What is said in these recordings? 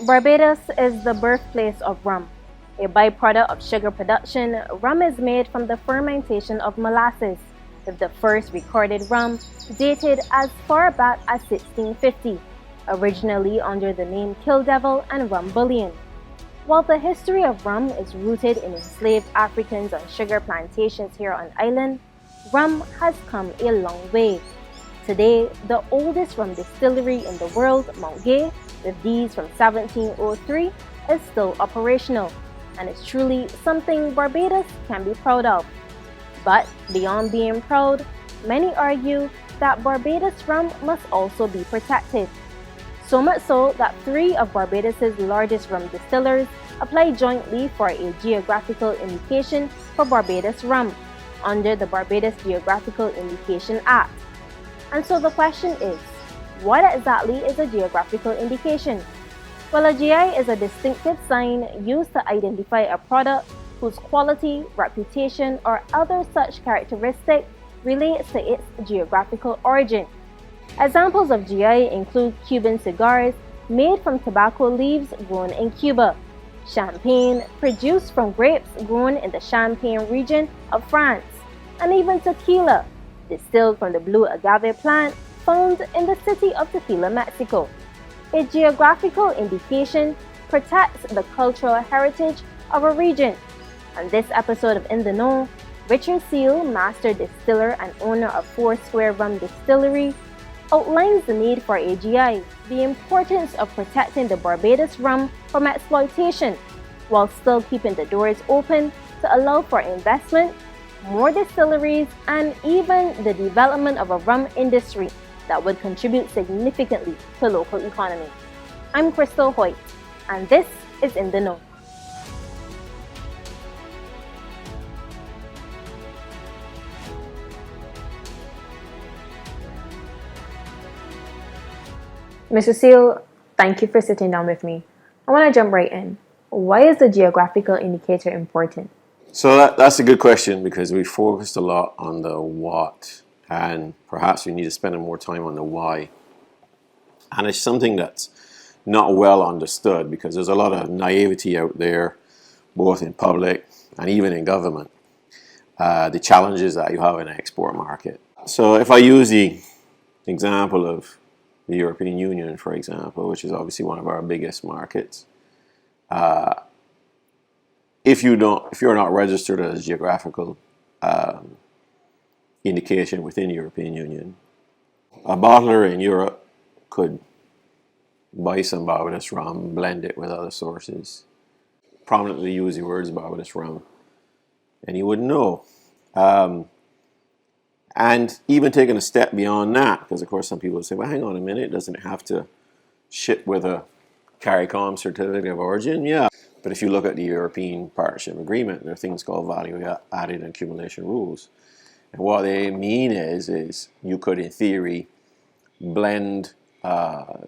Barbados is the birthplace of rum. A byproduct of sugar production, rum is made from the fermentation of molasses, with the first recorded rum dated as far back as 1650, originally under the name Kill Devil and Rum Bullion. While the history of rum is rooted in enslaved Africans on sugar plantations here on island, rum has come a long way. Today, the oldest rum distillery in the world, Mount Gay, with these from 1703, is still operational, and is truly something Barbados can be proud of. But beyond being proud, many argue that Barbados rum must also be protected. So much so that 3 of Barbados's largest rum distillers apply jointly for a geographical indication for Barbados rum under the Barbados Geographical Indication Act. And so the question is, what exactly is a geographical indication? Well, a GI is a distinctive sign used to identify a product whose quality, reputation, or other such characteristic relates to its geographical origin. Examples of GI include Cuban cigars made from tobacco leaves grown in Cuba, champagne produced from grapes grown in the Champagne region of France, and even tequila, distilled from the blue agave plant found in the city of Tequila, Mexico. A geographical indication protects the cultural heritage of a region. On this episode of In the Know, Richard Seale, master distiller and owner of Foursquare Rum Distillery, outlines the need for AGI, the importance of protecting the Barbados rum from exploitation, while still keeping the doors open to allow for investment, more distilleries, and even the development of a rum industry that would contribute significantly to local economy. I'm Krystal Hoyte, and this is In the Know. Mr. Seale, thank you for sitting down with me. I want to jump right in. Why is the geographical indicator important? So that's a good question, because we focused a lot on the what, and perhaps we need to spend more time on the why. And it's something that's not well understood, because there's a lot of naivety out there, both in public and even in government, the challenges that you have in an export market. So if I use the example of the European Union, for example, which is obviously one of our biggest markets, if you're not registered as a geographical indication within the European Union, a bottler in Europe could buy some Barbados rum, blend it with other sources, prominently use the words Barbados rum, and you wouldn't know. And even taking a step beyond that, because of course some people say, well, hang on a minute, doesn't it have to ship with a CARICOM certificate of origin? Yeah. But if you look at the European Partnership Agreement, there are things called value added and accumulation rules. And what they mean is you could, in theory, blend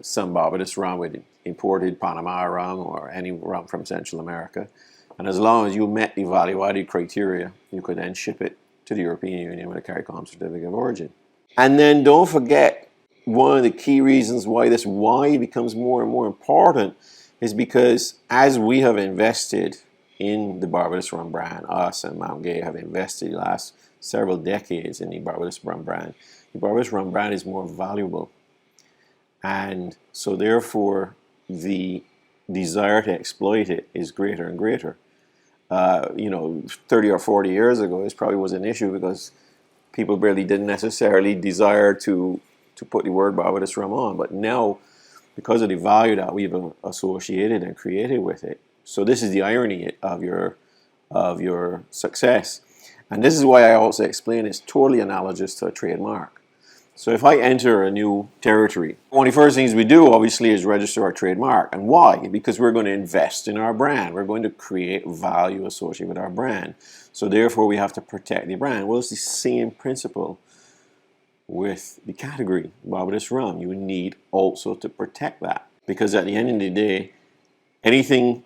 some Barbados rum with imported Panama rum or any rum from Central America. And as long as you met the value added criteria, you could then ship it to the European Union with a CARICOM certificate of origin. And then don't forget, one of the key reasons why this why becomes more and more important is because as we have invested in the Barbados Rum brand, us and Mount Gay have invested the last several decades in the Barbados Rum brand, the Barbados Rum brand is more valuable. And so therefore, the desire to exploit it is greater and greater. 30 or 40 years ago, this probably was an issue because people really didn't necessarily desire to put the word Barbados rum on. But now, because of the value that we've associated and created with it, so this is the irony of your success. And this is why I also explain it's totally analogous to a trademark. So if I enter a new territory, one of the first things we do, obviously, is register our trademark. And why? Because we're going to invest in our brand. We're going to create value associated with our brand. So therefore, we have to protect the brand. Well, it's the same principle with the category, Barbados Rum. You need also to protect that. Because at the end of the day, anything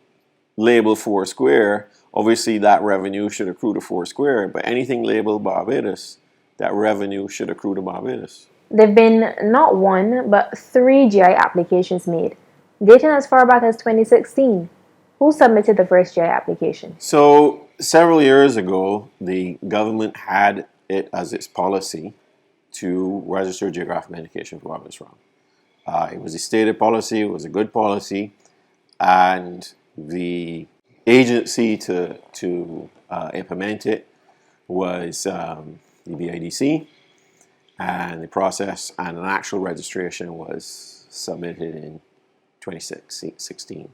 labeled Foursquare, obviously that revenue should accrue to Foursquare. But anything labeled Barbados, that revenue should accrue to Barbados. There have been not one, but 3 GI applications made. dating as far back as 2016. Who submitted the first GI application? So several years ago, the government had it as its policy to register geographical indication for Barbados rum. It was a stated policy, it was a good policy, and the agency to implement it was the BIDC, and the process and an actual registration was submitted in 2016.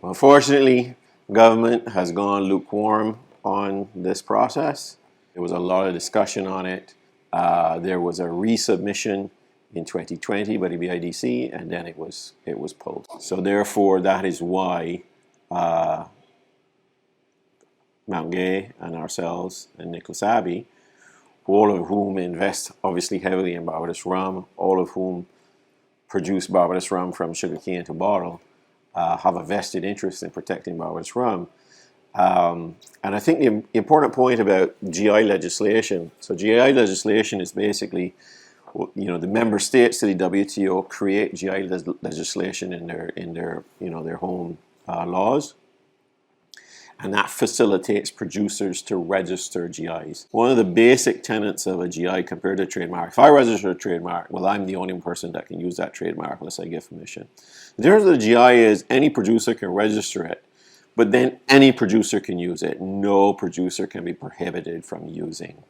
Unfortunately, government has gone lukewarm on this process. There was a lot of discussion on it. There was a resubmission in 2020 by the BIDC, and then it was pulled. So therefore, that is why Mount Gay and ourselves and Nicholas Abbey, all of whom invest obviously heavily in Barbados rum, all of whom produce Barbados rum from sugarcane to bottle, have a vested interest in protecting Barbados rum. And I think the important point about GI legislation, so GI legislation is basically, the member states to the WTO create GI legislation in their home laws, and that facilitates producers to register GIs. One of the basic tenets of a GI compared to a trademark, if I register a trademark, well, I'm the only person that can use that trademark unless I give permission. The difference with a GI is any producer can register it, but then any producer can use it. No producer can be prohibited from using.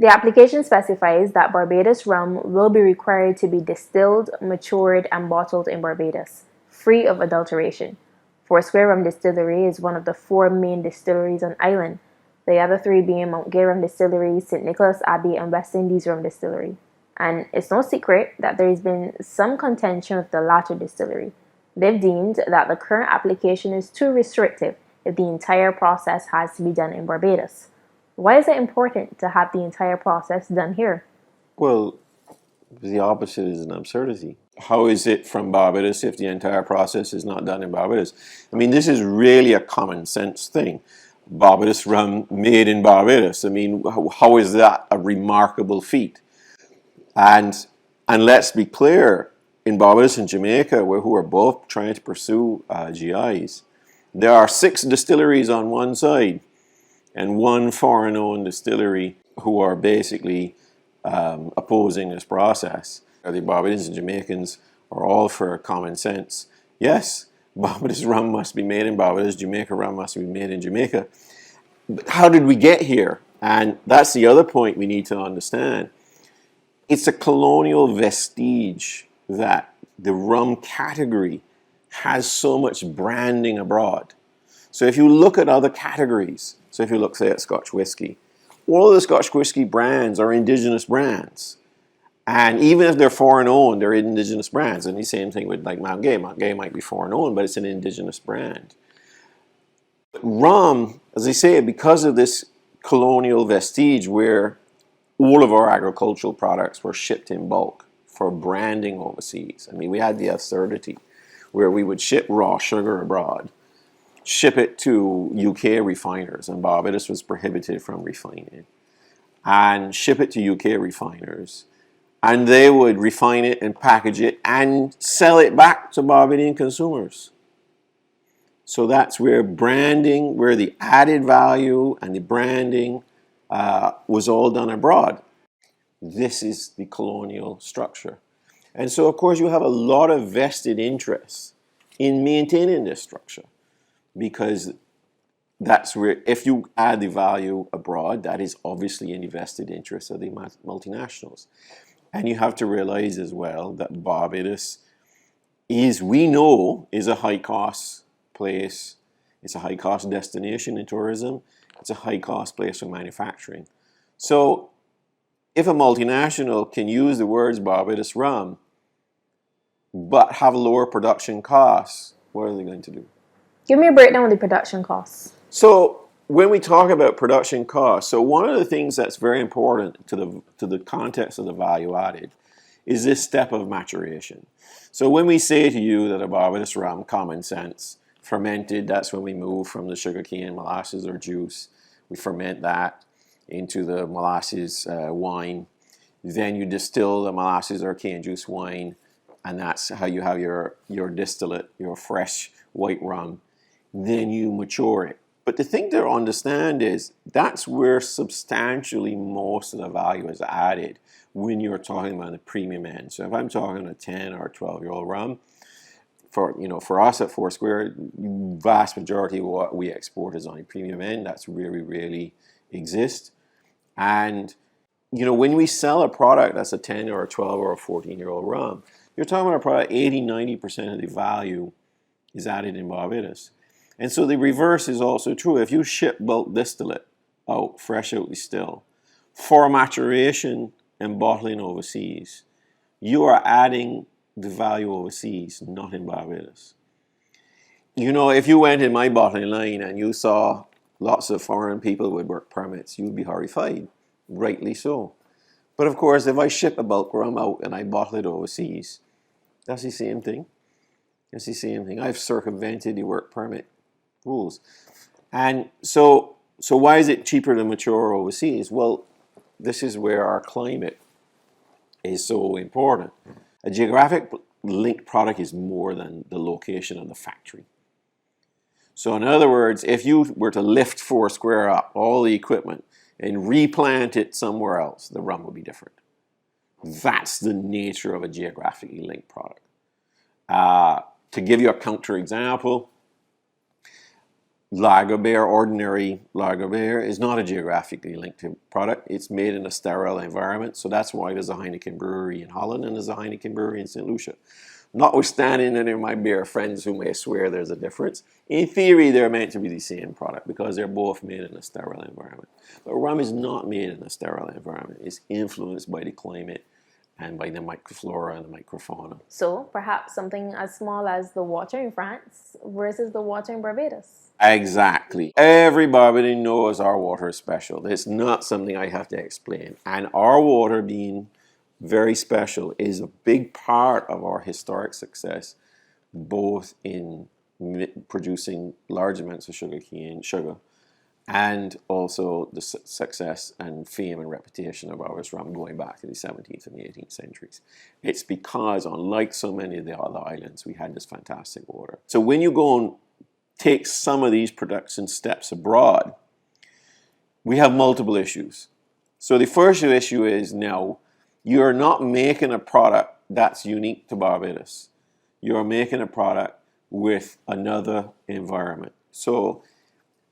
The application specifies that Barbados rum will be required to be distilled, matured, and bottled in Barbados, free of adulteration. Foursquare Rum Distillery is one of the 4 main distilleries on island, the other 3 being Mount Gay Rum Distillery, St. Nicholas Abbey, and West Indies Rum Distillery. And it's no secret that there has been some contention with the latter distillery. They've deemed that the current application is too restrictive if the entire process has to be done in Barbados. Why is it important to have the entire process done here? Well, the opposite is an absurdity. How is it from Barbados if the entire process is not done in Barbados? I mean, this is really a common sense thing. Barbados rum made in Barbados. I mean, how is that a remarkable feat? And let's be clear, in Barbados and Jamaica, who are both trying to pursue GIs, there are 6 distilleries on one side and 1 foreign-owned distillery who are basically opposing this process. The Barbadians and Jamaicans are all for common sense. Yes, Barbados rum must be made in Barbados, Jamaica rum must be made in Jamaica. But how did we get here? And that's the other point we need to understand. It's a colonial vestige that the rum category has so much branding abroad. So if you look at other categories, so if you look, say, at Scotch whisky, all of the Scotch whisky brands are indigenous brands. And even if they're foreign owned, they're indigenous brands. And the same thing with like Mount Gay. Mount Gay might be foreign owned, but it's an indigenous brand. But rum, as I say, because of this colonial vestige where all of our agricultural products were shipped in bulk for branding overseas. I mean, we had the absurdity where we would ship raw sugar abroad, ship it to UK refiners, and Barbados was prohibited from refining it, and ship it to UK refiners, and they would refine it and package it and sell it back to Barbadian consumers. So that's where branding, where the added value and the branding was all done abroad. This is the colonial structure. And so, of course, you have a lot of vested interests in maintaining this structure, because that's where, if you add the value abroad, that is obviously in the vested interest of the multinationals. And you have to realize as well that Barbados is, we know, is a high-cost place. It's a high-cost destination in tourism. It's a high-cost place for manufacturing. So if a multinational can use the words Barbados rum, but have lower production costs, what are they going to do? Give me a breakdown of the production costs. So when we talk about production costs, so one of the things that's very important to the context of the value added is this step of maturation. So when we say to you that a Barbados rum, common sense, fermented, that's when we move from the sugarcane, molasses, or juice. We ferment that into the molasses wine. Then you distill the molasses or cane juice wine and that's how you have your distillate, your fresh white rum. Then you mature it. But the thing to understand is that's where substantially most of the value is added when you're talking about the premium end. So if I'm talking a 10 or 12-year-old rum, for us at Foursquare, vast majority of what we export is on a premium end. That's really, really exist. And when we sell a product that's a 10 or a 12 or a 14-year-old rum, you're talking about a product 80-90% of the value is added in Barbados. And so the reverse is also true. If you ship bulk distillate out, fresh out the still, for maturation and bottling overseas, you are adding the value overseas, not in Barbados. If you went in my bottling line and you saw lots of foreign people with work permits, you'd be horrified, rightly so. But of course, if I ship a bulk rum out and I bottle it overseas, that's the same thing. It's the same thing. I've circumvented the work permit rules. And so why is it cheaper to mature overseas? Well, this is where our climate is so important. A geographic linked product is more than the location of the factory. So in other words, if you were to lift Foursquare up, all the equipment, and replant it somewhere else, the rum would be different. That's the nature of a geographically linked product. To give you a counterexample, lager beer, ordinary lager beer, is not a geographically linked product. It's made in a sterile environment, so that's why there's a Heineken brewery in Holland and there's a Heineken brewery in St. Lucia. Notwithstanding any of my beer friends who may swear there's a difference, in theory they're meant to be the same product because they're both made in a sterile environment. But rum is not made in a sterile environment. It's influenced by the climate and by the microflora and the microfauna. So perhaps something as small as the water in France versus the water in Barbados. Exactly. Every Barbadian knows our water is special. It's not something I have to explain. And our water being very special is a big part of our historic success, both in producing large amounts of sugar, and also the success and fame and reputation of Barbados rum going back to the 17th and the 18th centuries. It's because, unlike so many of the other islands, we had this fantastic water. So when you go and take some of these production steps abroad, we have multiple issues. So the first issue is now, you're not making a product that's unique to Barbados. You're making a product with another environment. So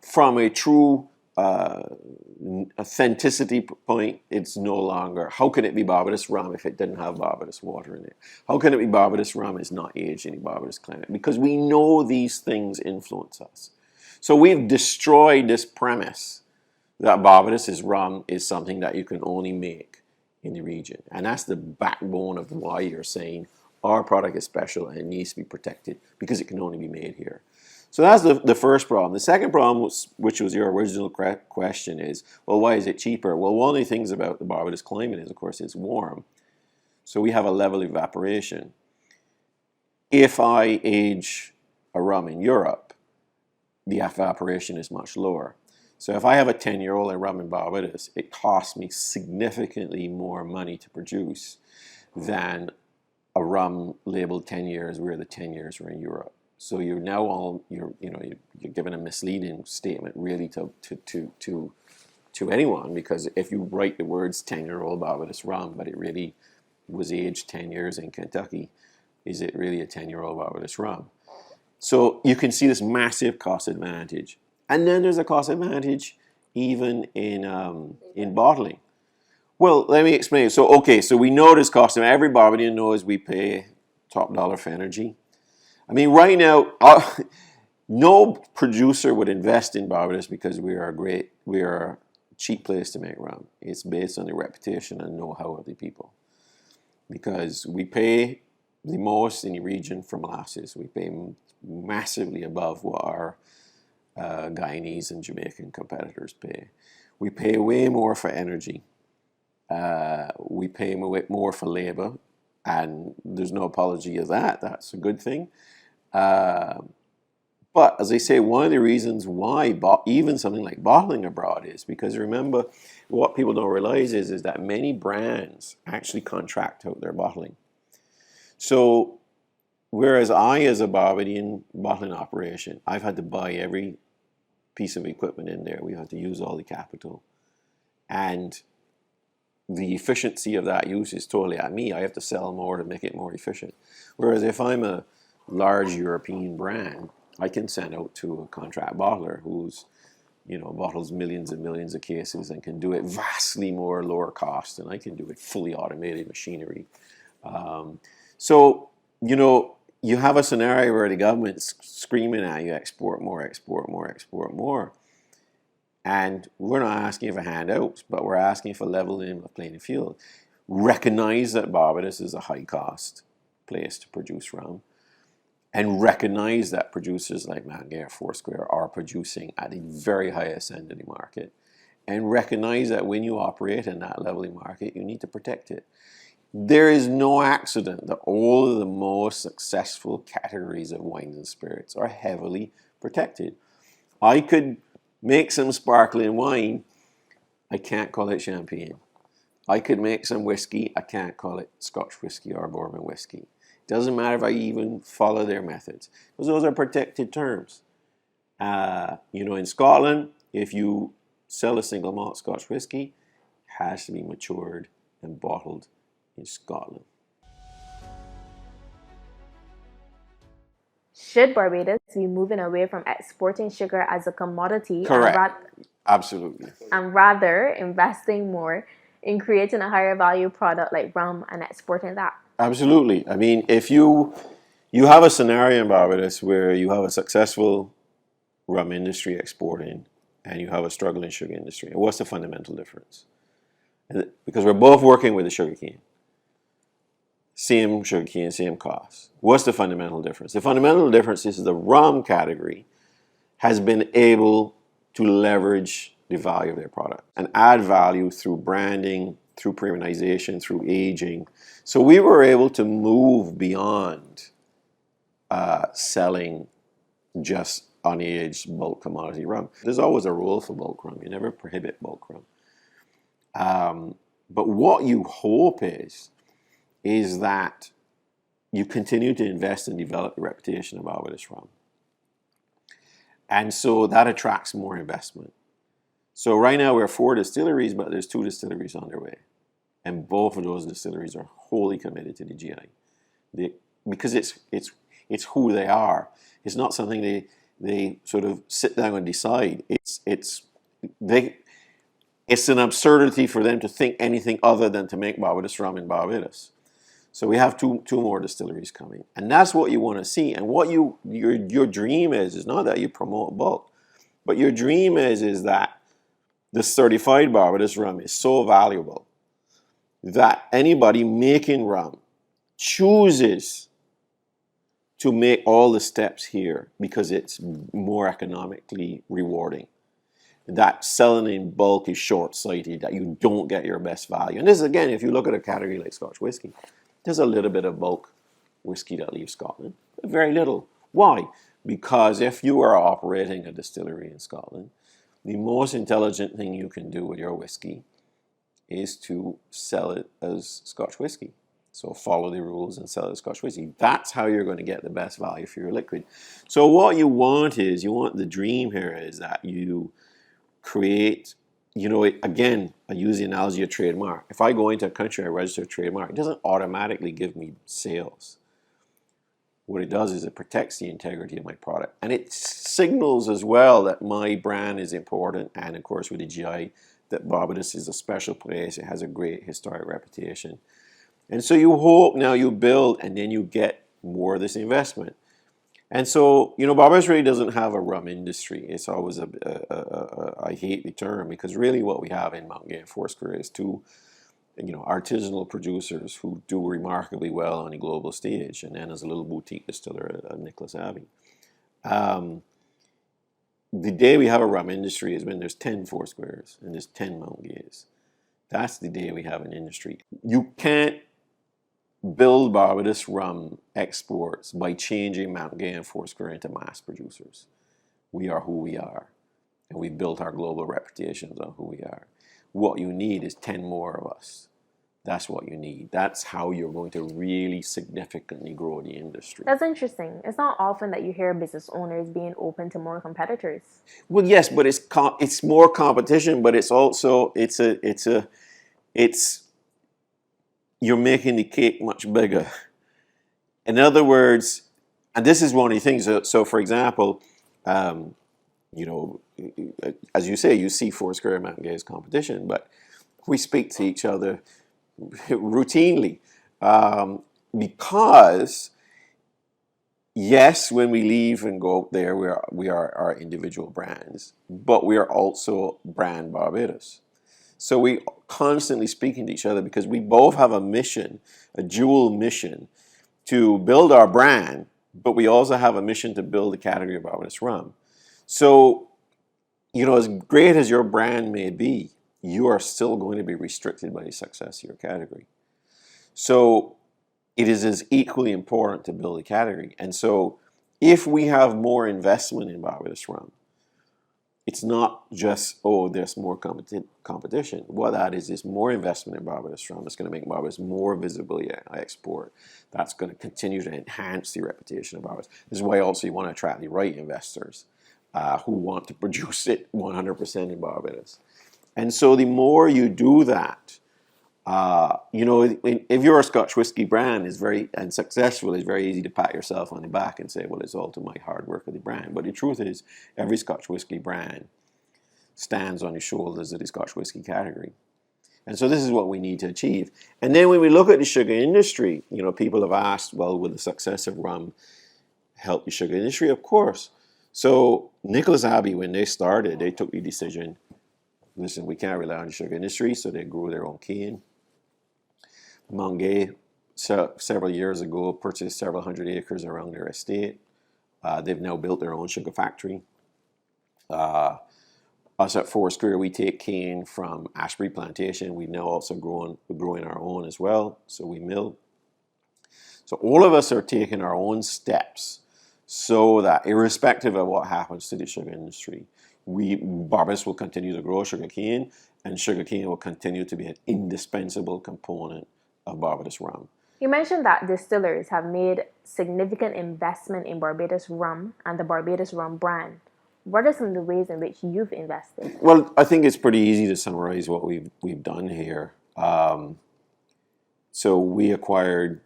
from a true authenticity point, it's no longer, how can it be Barbados rum if it didn't have Barbados water in it? How can it be Barbados rum is not aged in the Barbados climate? Because we know these things influence us. So we've destroyed this premise that Barbados' rum is something that you can only make in the region. And that's the backbone of why you're saying our product is special and it needs to be protected because it can only be made here. So that's the first problem. The second problem, which was your original question, is, well, why is it cheaper? Well, one of the things about the Barbados climate is, of course, it's warm. So we have a level of evaporation. If I age a rum in Europe, the evaporation is much lower. So if I have a 10-year-old rum in Barbados, it costs me significantly more money to produce than a rum labeled 10 years where the 10 years were in Europe. So you're now you're giving a misleading statement really to anyone, because if you write the words 10-year-old Barbados rum, but it really was aged 10 years in Kentucky, is it really a 10-year-old Barbados rum? So you can see this massive cost advantage. And then there's a cost advantage even in bottling. Well, let me explain. So we know this cost. Every Barbadian knows we pay top dollar for energy. I mean, right now, no producer would invest in Barbados because we are a cheap place to make rum. It's based on the reputation and know-how of the people. Because we pay the most in the region for molasses. We pay massively above what our Guyanese and Jamaican competitors pay. We pay way more for energy. We pay more for labor, and there's no apology of that. That's a good thing. But as I say, one of the reasons why even something like bottling abroad is because, remember, what people don't realize is that many brands actually contract out their bottling. So whereas I, as a Barbadian bottling operation, I've had to buy every piece of equipment in there. We had to use all the capital. And the efficiency of that use is totally at me. I have to sell more to make it more efficient. Whereas if I'm a large European brand, I can send out to a contract bottler who's, bottles millions and millions of cases and can do it vastly more lower cost, and I can do it fully automated machinery. So, you have a scenario where the government's screaming at you, export more, export more, export more. And we're not asking for handouts, but we're asking for leveling of playing field. Recognize that Barbados is a high-cost place to produce rum, and recognize that producers like Mount Foursquare are producing at the very highest end of the market, and recognize that when you operate in that leveling market, you need to protect it. There is no accident that all of the most successful categories of wines and spirits are heavily protected. I could make some sparkling wine, I can't call it champagne. I could make some whiskey, I can't call it Scotch whiskey or bourbon whiskey. Doesn't matter if I even follow their methods, because those are protected terms. In Scotland, if you sell a single malt Scotch whiskey, it has to be matured and bottled in Scotland. Should Barbados be moving away from exporting sugar as a commodity? Correct. Absolutely. And rather investing more in creating a higher value product like rum and exporting that? Absolutely. I mean, if you have a scenario in Barbados where you have a successful rum industry exporting and you have a struggling sugar industry, what's the fundamental difference? Because we're both working with the sugarcane. Same sugarcane, same cost. What's the fundamental difference? The fundamental difference is the rum category has been able to leverage the value of their product and add value through branding, through premiumization, through aging. So we were able to move beyond selling just unaged bulk commodity rum. There's always a rule for bulk rum. You never prohibit bulk rum. But what you hope is that you continue to invest and develop the reputation of Barbados rum. And so that attracts more investment. So right now we're 4 distilleries, but there's 2 distilleries underway. And both of those distilleries are wholly committed to the GI. Because it's who they are. It's not something they sort of sit down and decide. It's an absurdity for them to think anything other than to make Barbados rum in Barbados. So we have two more distilleries coming, and that's what you want to see. And what your dream is not that you promote bulk, but your dream is that the certified Barbados rum is so valuable that anybody making rum chooses to make all the steps here because it's more economically rewarding. That selling in bulk is short-sighted, that you don't get your best value. And this, again, if you look at a category like Scotch whiskey, there's a little bit of bulk whiskey that leaves Scotland, but very little. Why? Because if you are operating a distillery in Scotland, the most intelligent thing you can do with your whiskey is to sell it as Scotch whiskey. So follow the rules and sell it as Scotch whiskey. That's how you're going to get the best value for your liquid. So what you want the dream here is that you create, again, I use the analogy of trademark. If I go into a country, I register a trademark, it doesn't automatically give me sales. What it does is it protects the integrity of my product. And it signals as well that my brand is important. And of course, with the GI, that Barbados is a special place. It has a great historic reputation. And so you hope now you build and then you get more of this investment. And so, Barbados really doesn't have a rum industry. It's always I hate the term, because really what we have in Mount Gay and Foursquare is 2, artisanal producers who do remarkably well on the global stage. And then there's a little boutique distiller at Nicholas Abbey. The day we have a rum industry is when there's 10 Foursquares and there's 10 Mount Gays. That's the day we have an industry. You can't build Barbados rum exports by changing Mount Gay and Foursquare into mass producers. We are who we are, and we built our global reputations on who we are. What you need is 10 more of us That's what you need. That's how you're going to really significantly grow the industry. That's interesting. It's not often that you hear business owners being open to more competitors. Well, yes, but it's more competition, but it's also you're making the cake much bigger. In other words, and this is one of the things. So for example, you know, as you say, you see Foursquare Mountain Gaze competition, but we speak to each other routinely because yes, when we leave and go out there, we are our individual brands, but we are also brand Barbados. So we constantly speaking to each other because we both have a mission, a dual mission, to build our brand, but we also have a mission to build the category of Barbados rum. So, you know, as great as your brand may be, you are still going to be restricted by the success of your category. So it is as equally important to build a category. And so if we have more investment in Barbados rum, it's not just, oh, there's more competition. What that is more investment in Barbados rum. It's going to make Barbados more visibility at export. That's going to continue to enhance the reputation of Barbados. This is why also you want to attract the right investors who want to produce it 100% in Barbados. And so the more you do that, you know, if you're a Scotch whiskey brand and successful, it's very easy to pat yourself on the back and say, well, it's all to my hard work of the brand. But the truth is, every Scotch whiskey brand stands on the shoulders of the Scotch whiskey category. And so this is what we need to achieve. And then when we look at the sugar industry, you know, people have asked, well, will the success of rum help the sugar industry? Of course. So Nicholas Abbey, when they started, they took the decision, listen, we can't rely on the sugar industry, so they grew their own cane. Mungay, several years ago, purchased several hundred acres around their estate. They've now built their own sugar factory. Us at Foursquare, we take cane from Ashbury Plantation. We've now also growing our own as well, so we mill. So all of us are taking our own steps so that irrespective of what happens to the sugar industry, Barbados will continue to grow sugar cane, and sugar cane will continue to be an indispensable component of Barbados rum. You mentioned that distillers have made significant investment in Barbados rum and the Barbados rum brand. What are some of the ways in which you've invested? Well, I think it's pretty easy to summarize what we've done here. So we acquired,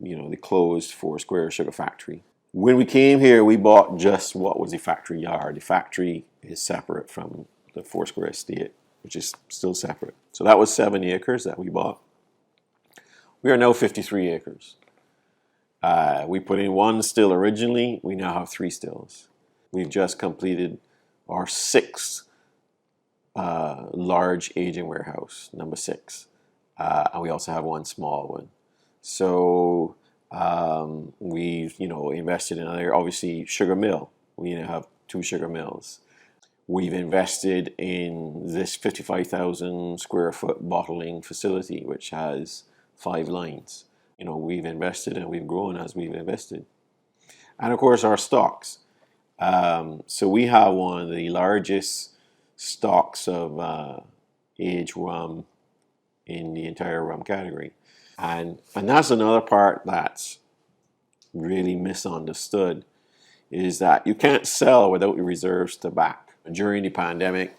you know, the closed Foursquare sugar factory. When we came here, we bought just what was the factory yard. The factory is separate from the Foursquare estate, which is still separate. So that was 7 acres that we bought. We are now 53 acres. We put in 1 still originally. We now have 3 stills. We've just completed our 6th large aging warehouse, number 6. And we also have 1 small one. So we've, you know, invested in another, obviously, sugar mill. We now have 2 sugar mills. We've invested in this 55,000 square foot bottling facility, which has 5 lines. You know, we've invested and we've grown as we've invested. And of course, our stocks. So we have one of the largest stocks of aged rum in the entire rum category. And that's another part that's really misunderstood, is that you can't sell without the reserves to back. During the pandemic,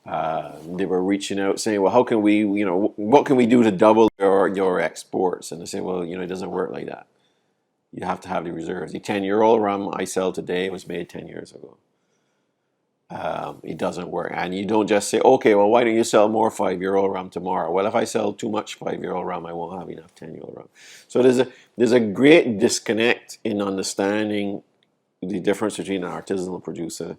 they were reaching out saying, well, how can we, you know, what can we do to double your exports? And they say, well, you know, it doesn't work like that. You have to have the reserves. The 10-year-old rum I sell today was made 10 years ago. It doesn't work. And you don't just say, okay, well, why don't you sell more 5-year-old rum tomorrow? Well, if I sell too much 5-year-old rum, I won't have enough 10-year-old rum. So there's a great disconnect in understanding the difference between an artisanal producer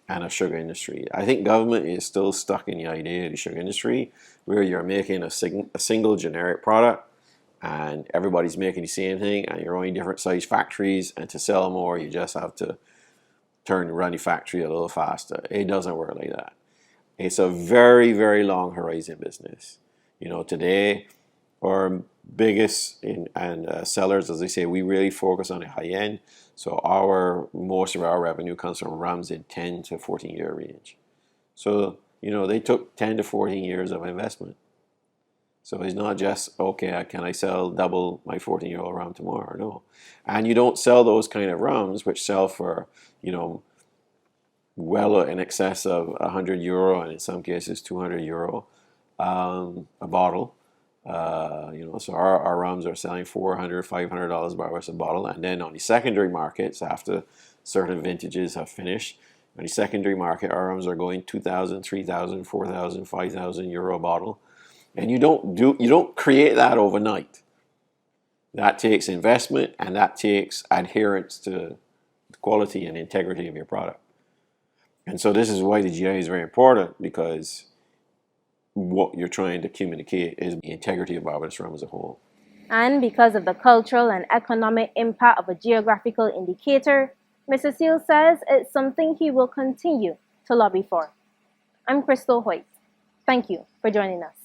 and a sugar industry. I think government is still stuck in the idea of the sugar industry where you're making a single generic product and everybody's making the same thing and you're only different size factories, and to sell more you just have to run the factory a little faster. It doesn't work like that. It's a very, very long horizon business. You know, today our biggest sellers, as I say, we really focus on the high end. So most of our revenue comes from rums in 10 to 14 year range. So, you know, they took 10 to 14 years of investment. So it's not just, okay, can I sell double my 14-year-old rum tomorrow? No. And you don't sell those kind of rums, which sell for, well in excess of €100, and in some cases €200 a bottle. So our rums are selling $400, $500 Barbados a bottle. And then on the secondary markets, after certain vintages have finished, on the secondary market, our rums are going 2,000, 3,000, 4,000, 5,000 euro a bottle. And you don't create that overnight. That takes investment, and that takes adherence to the quality and integrity of your product. And so this is why the GI is very important, because what you're trying to communicate is the integrity of Barbados rum as a whole. And because of the cultural and economic impact of a geographical indicator, Mr. Seale says it's something he will continue to lobby for. I'm Krystal Hoyte. Thank you for joining us.